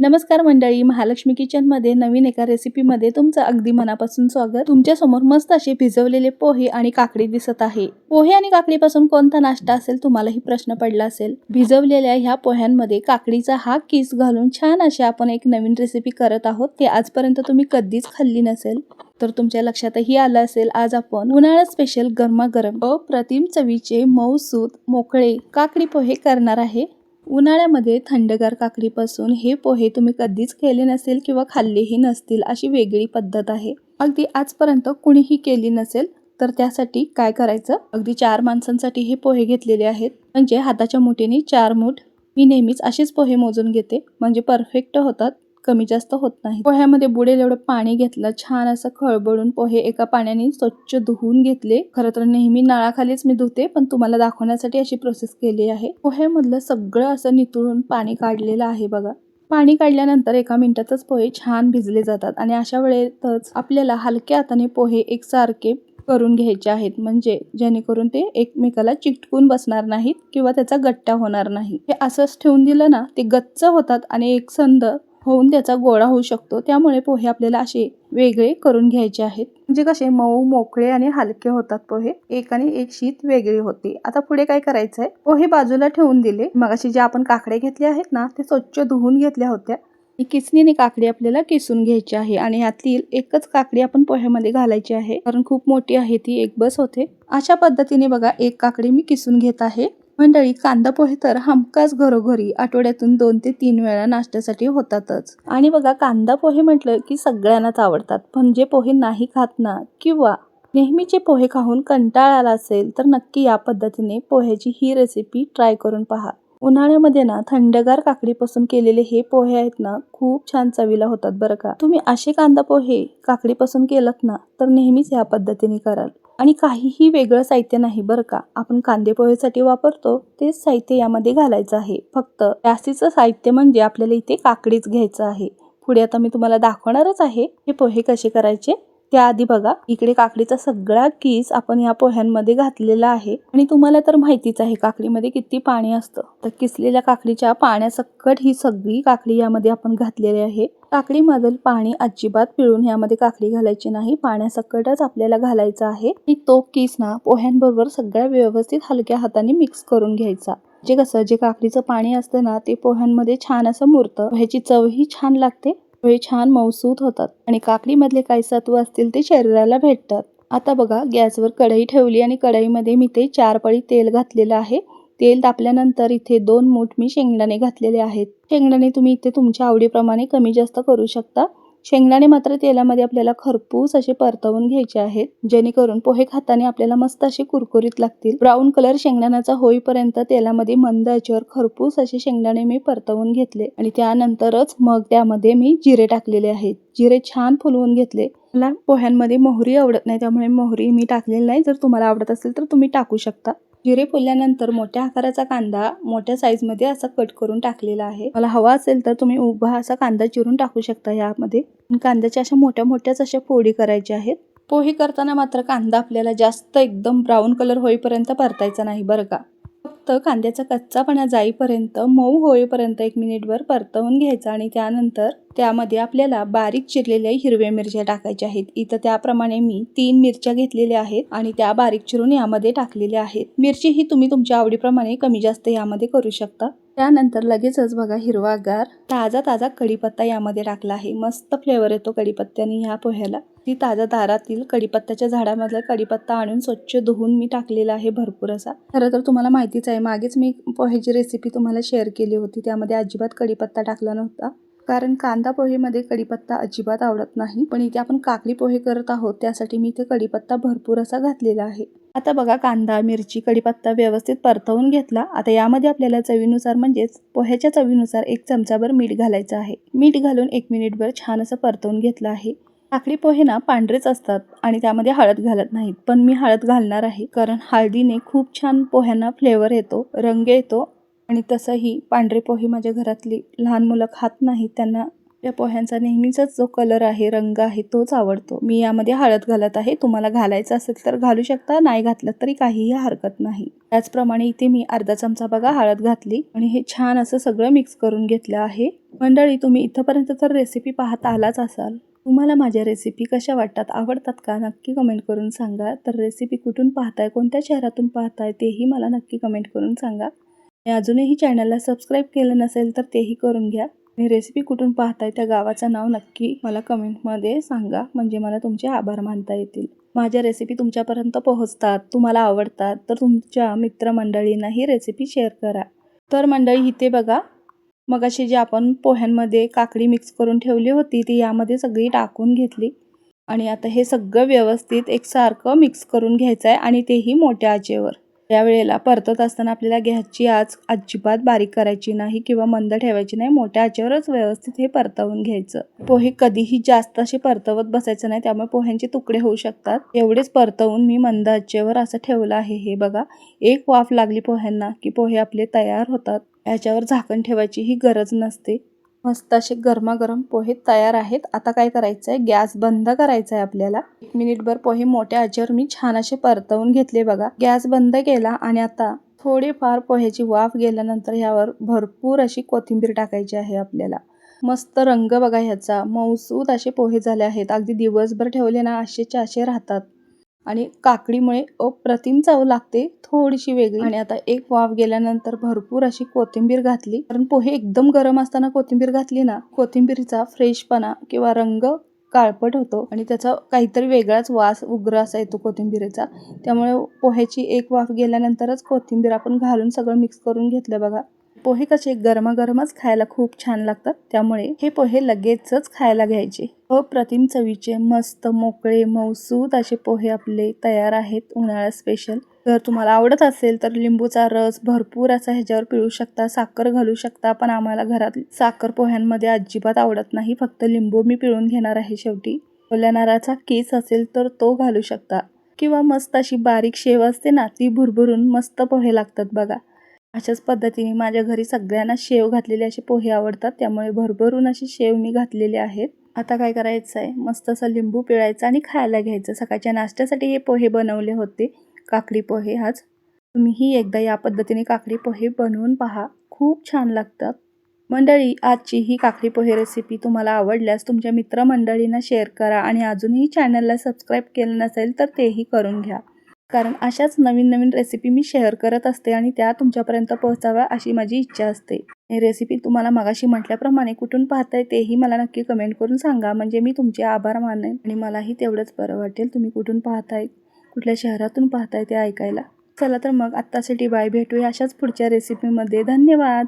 नमस्कार मंडळी, महालक्ष्मी किचनमध्ये नवीन एका रेसिपीमध्ये तुमचं अगदी मनापासून स्वागत। तुमच्या समोर मस्त असे भिजवलेले पोहे आणि काकडी दिसत आहे। पोहे आणि काकडीपासून कोणता नाश्ता असेल तुम्हालाही प्रश्न पडला असेल। भिजवलेल्या ह्या पोह्यांमध्ये काकडीचा हा किस घालून छान अशी आपण एक नवीन रेसिपी करत आहोत। ते आजपर्यंत तुम्ही कधीच खाल्ली नसेल तर तुमच्या लक्षातही आलं असेल। आज आपण उन्हाळा स्पेशल गरमागरम अप्रतिम चवीचे मऊसूत मोकळे काकडी पोहे करणार आहे। उन्हाळ्यामध्ये थंडगार काकडीपासून हे पोहे तुम्ही कधीच केले नसेल किंवा खाल्लेही नसतील अशी वेगळी पद्धत आहे। अगदी आजपर्यंत कुणीही केली नसेल तर त्यासाठी काय करायचं, अगदी 4 माणसांसाठी हे पोहे घेतलेले आहेत। म्हणजे हाताच्या मुठीने 4 मूठ मी नेहमीच असेच पोहे मोजून घेते, म्हणजे परफेक्ट होतात, कमी जास्त होत नाही। पोह्यामध्ये बुडेल एवढं पाणी घेतलं, छान असं खळबळून पोहे एका पाण्याने स्वच्छ धुवून घेतले। खरं तर नेहमी नळाखालीच मी धुते, पण तुम्हाला दाखवण्यासाठी अशी प्रोसेस केली आहे। पोह्यामधलं सगळं असं नितळून पाणी काढलेलं आहे बघा। पाणी काढल्यानंतर एका मिनिटातच पोहे छान भिजले जातात आणि अशा वेळेतच आपल्याला हलक्या हाताने पोहे एकसारखे करून घ्यायचे आहेत, म्हणजे जेणेकरून ते एकमेकाला चिटकून बसणार नाहीत किंवा त्याचा गट्टा होणार नाही। हे असंच ठेवून दिलं ना, ते गच्च होतात आणि एकसंध होऊन त्याचा गोळा होऊ शकतो। त्यामुळे पोहे आपल्याला असे वेगळे करून घ्यायचे आहेत, म्हणजे कसे मऊ मोकळे आणि हलके होतात पोहे, एक आणि एक शीत वेगळी होते। आता पुढे काय करायचंय, पोहे बाजूला ठेवून दिले। मगाशी जे आपण काकडे घेतले आहेत ना, ते स्वच्छ धुवून घेतल्या होत्या। किसणीने काकडी आपल्याला किसून घ्यायची आहे आणि यातील एकच काकडी आपण पोह्यामध्ये घालायची आहे, कारण खूप मोठी आहे ती, एक बस होते। अशा पद्धतीने बघा एक काकडी मी किसून घेत आहे। मंडळी, कांदा पोहे तर हमखास घरोघरी आठवड्यातून 2 ते 3 वेळा नाश्त्यासाठी होतातच। आणि बघा, कांदा पोहे म्हटलं की सगळ्यांनाच आवडतात, पण जे पोहे नाही खात ना किंवा नेहमीचे पोहे खाऊन कंटाळा आला असेल तर नक्की या पद्धतीने पोह्याची ही रेसिपी ट्राय करून पहा। उन्हाळ्यामध्ये ना थंडगार काकडीपासून केलेले हे पोहे आहेत ना, खूप छान चवीला होतात बरं का। तुम्ही असे कांदा पोहे काकडीपासून केलात ना तर नेहमीच या पद्धतीने कराल। आणि काहीही वेगळं साहित्य नाही बरं का, आपण कांदे पोहेसाठी वापरतो तेच साहित्य यामध्ये घालायचं आहे। फक्त जास्तीचं साहित्य म्हणजे आपल्याला इथे काकडीच घ्यायचं आहे। पुढे आता मी तुम्हाला दाखवणारच आहे हे पोहे कसे करायचे। त्याआधी बघा, इकडे काकडीचा सगळा किस आपण या पोह्यांमध्ये घातलेला आहे आणि तुम्हाला तर माहितीच आहे काकडीमध्ये किती पाणी असतं। तर किसलेल्या काकडीच्या पाण्यासकट ही सगळी काकडी यामध्ये आपण घातलेली आहे। काकडीमधील पाणी अजिबात पिळून यामध्ये काकडी घालायची नाही, पाण्यासकटच आपल्याला घालायचं आहे। आणि तो किस ना पोह्यांबरोबर सगळ्या व्यवस्थित हलक्या हाताने मिक्स करून घ्यायचा। जे कसं जे काकडीचं पाणी असतं ना ते पोह्यांमध्ये छान असं मुरतं, ह्याची चवही छान लागते, पोहे छान मऊसूत होतात आणि काकडीमधले काही सत्व असतील ते शरीराला भेटतात। आता बघा, गॅसवर कढई ठेवली आणि कढईमध्ये मी ते 4 पळी तेल घातलेलं आहे। तेल तापल्यानंतर इथे 2 मूठ मी शेंगदाणे घातलेले आहेत। शेंगदाणे तुम्ही इथे तुमच्या आवडीप्रमाणे कमी जास्त करू शकता। शेंगदाणे मात्र तेलामध्ये आपल्याला खरपूस असे परतवून घ्यायचे आहेत, जेणेकरून पोहे खाताना आपल्याला मस्त असे कुरकुरीत लागतील। ब्राऊन कलर शेंगदाण्याचा होईपर्यंत तेलामध्ये मंद आचेवर खरपूस असे शेंगदाणे मी परतवून घेतले आणि त्यानंतरच मग त्यामध्ये मी जिरे टाकलेले आहेत। जिरे छान फुलवून घेतले। मला पोह्यांमध्ये मोहरी आवडत नाही, त्यामुळे मोहरी मी टाकलेली नाही। जर तुम्हाला आवडत असेल तर तुम्ही टाकू शकता। जिरे फुलल्यानंतर मोठ्या आकाराचा कांदा मोठ्या साईजमध्ये असा कट करून टाकलेला आहे। मला हवा असेल तर तुम्ही उभा असा कांदा चिरून टाकू शकता यामध्ये। कांद्याच्या अशा मोठ्या मोठ्याच अशा फोडी करायच्या आहेत। पोहे करताना मात्र कांदा आपल्याला जास्त एकदम ब्राऊन कलर होईपर्यंत परतायचा नाही बरं का, फक्त कांद्याचा कच्चापणा जाईपर्यंत, मऊ होईपर्यंत 1 मिनिटभर परतवून घ्यायचा आणि त्यानंतर त्यामध्ये आपल्याला बारीक चिरलेल्या हिरव्या मिरच्या टाकायच्या आहेत। इथं त्याप्रमाणे मी 3 मिरच्या घेतलेल्या आहेत आणि त्या बारीक चिरून यामध्ये टाकलेल्या आहेत। मिरची ही तुम्ही तुमच्या आवडीप्रमाणे कमी जास्त यामध्ये करू शकता। त्यानंतर लगेचच बघा, हिरवागार ताजा कढीपत्ता यामध्ये टाकला आहे। मस्त फ्लेवर येतो कढीपत्त्याने ह्या पोह्याला। ती ताजा दारातील कढीपत्त्याच्या झाडामधला कढीपत्ता आणून स्वच्छ धुवून मी टाकलेला आहे भरपूर असा। खरं तर तुम्हाला माहितीच आहे, मागेच मी पोह्याची रेसिपी तुम्हाला शेअर केली होती, त्यामध्ये अजिबात कढीपत्ता टाकला नव्हता, कारण कांदा पोहेमध्ये कढीपत्ता अजिबात आवडत नाही। पण इथे आपण काकडी पोहे करत आहोत त्यासाठी मी इथे कढीपत्ता भरपूर असा घातलेला आहे। आता बघा, कांदा मिरची कढीपत्ता व्यवस्थित परतवून घेतला। आता यामध्ये आपल्याला चवीनुसार म्हणजेच पोह्याच्या चवीनुसार 1 चमचाभर मीठ घालायचं आहे। मीठ घालून 1 मिनिटभर छान असं परतवून घेतलं आहे। काकडी पोहे ना पांढरेच असतात आणि त्यामध्ये हळद घालत नाहीत, पण मी हळद घालणार आहे, कारण हळदीने खूप छान पोह्यांना फ्लेवर येतो, रंग येतो। आणि तसंही पांढरे पोहे माझ्या घरातली लहान मुलं खात नाहीत, त्यांना या पोह्यांचा नेहमीचाच जो कलर आहे, रंग आहे तोच आवडतो. मी यामध्ये हळद घालत आहे. तुम्हाला घालायचं असेल तर घालू शकता, नाही घातलं तरी काहीही हरकत नाही. त्याचप्रमाणे इथे मी अर्धा चमचा बघा हळद घातली आणि हे छान असं सगळं मिक्स करून घेतलं आहे. मंडळी, तुम्ही इथंपर्यंत तर रेसिपी पाहत आलाच असाल. तुम्हाला माझ्या रेसिपी कशा वाटतात, आवडतात का, नक्की कमेंट करून सांगा. तर रेसिपी कुठून पाहताय, कोणत्या शहरातून पाहताय तेही मला नक्की कमेंट करून सांगा. आणि अजूनही चॅनलला सबस्क्राईब केलं नसेल तर तेही करून घ्या. आणि रेसिपी कुठून पाहताय त्या गावाचं नाव नक्की मला कमेंटमध्ये सांगा, म्हणजे मला तुमचे आभार मानता येतील. माझ्या रेसिपी तुमच्यापर्यंत पोहोचतात, तुम्हाला आवडतात तर तुमच्या मित्रमंडळींना ही रेसिपी शेअर करा. तर मंडळी, इथे बघा मगाशी जी आपण पोह्यांमध्ये काकडी मिक्स करून ठेवली होती ती यामध्ये सगळी टाकून घेतली आणि आता हे सगळं व्यवस्थित एकसारखं मिक्स करून घ्यायचं आहे आणि तेही मोठ्या आचेवर. त्यावेळेला परतत असताना आपल्याला गॅसची आच अजिबात बारीक करायची नाही किंवा मंद ठेवायची नाही. मोठ्या आचेवरच व्यवस्थित हे परतवून घ्यायचं. पोहे कधीही जास्त असे परतवत बसायचं नाही, त्यामुळे पोह्यांचे तुकडे होऊ शकतात. एवढेच परतवून मी मंद आचेवर असं ठेवलं आहे. हे बघा, एक वाफ लागली पोह्यांना की पोहे आपले तयार होतात. याच्यावर झाकण ठेवायची ही गरज नसते. मस्त असे गरमागरम पोहे तयार आहेत. आता काय करायचं आहे, गॅस बंद करायचा आहे आपल्याला. 1 मिनिटभर पोहे मोठ्या आचेवर मी छान असे परतवून घेतले बघा. गॅस बंद केला आणि आता थोडीफार पोह्याची वाफ गेल्यानंतर ह्यावर भरपूर अशी कोथिंबीर टाकायची आहे आपल्याला. मस्त रंग बघा ह्याचा, मऊसूत असे पोहे झाले आहेत. अगदी दिवसभर ठेवले ना असेच्या असे राहतात आणि काकडीमुळे अप्रतिम चव लागते, थोडीशी वेगळी. आणि आता एक वाफ गेल्यानंतर भरपूर अशी कोथिंबीर घातली, कारण पोहे एकदम गरम असताना कोथिंबीर घातली ना, कोथिंबीरीचा फ्रेशपणा किंवा रंग काळपट होतो आणि त्याचा काहीतरी वेगळाच वास उग्र असा येतो कोथिंबीरीचा. त्यामुळे पोह्याची एक वाफ गेल्यानंतरच कोथिंबीर आपण घालून सगळं मिक्स करून घेतलं बघा. पोहे कसे गरमागरमच खायला खूप छान लागतात, त्यामुळे हे पोहे लगेचच खायला घ्यायचे. अप्रतिम चवीचे मस्त मोकळे मऊसूत असे पोहे आपले तयार आहेत उन्हाळ्यात स्पेशल. जर तुम्हाला आवडत असेल तर लिंबूचा रस भरपूर असा ह्याच्यावर पिळू शकता, साखर घालू शकता. पण आम्हाला घरात साखर पोह्यांमध्ये अजिबात आवडत नाही, फक्त लिंबू मी पिळून घेणार आहे शेवटी. ओल्या नारळाचा किस असेल तर तो घालू शकता किंवा मस्त अशी बारीक शेव असते ना, ती भुरभुरून मस्त पोहे लागतात बघा. अशाच पद्धतीने माझ्या घरी सगळ्यांना शेव घातलेले असे पोहे आवडतात, त्यामुळे भरभरून अशी शेव मी घातलेली आहेत. आता काय करायचं आहे, मस्त असा लिंबू पिळायचा आणि खायला घ्यायचं. सकाळच्या नाश्त्यासाठी हे पोहे बनवले होते, काकडी पोहे. आज तुम्हीही एकदा या पद्धतीने काकडी पोहे बनवून पहा, खूप छान लागतात. मंडळी, आजची ही काकडी पोहे रेसिपी तुम्हाला आवडल्यास तुमच्या मित्रमंडळींना शेअर करा आणि अजूनही चॅनलला सबस्क्राईब केलं नसेल तर तेही करून घ्या, कारण अशाच नवीन नवीन रेसिपी मी शेअर करत असते आणि त्या तुमच्यापर्यंत पोहोचाव्या अशी माझी इच्छा असते. ही रेसिपी तुम्हाला मगाशी म्हटल्याप्रमाणे कुठून पाहताय तेही मला नक्की कमेंट करून सांगा, म्हणजे मी तुमचे आभार मानेन आणि मलाही तेवढंच बरं वाटेल तुम्ही कुठून पाहताय, कुठल्या शहरातून पाहताय ते ऐकायला. चला तर मग आत्तासाठी बाय, भेटूया अशाच पुढच्या रेसिपीमध्ये. धन्यवाद.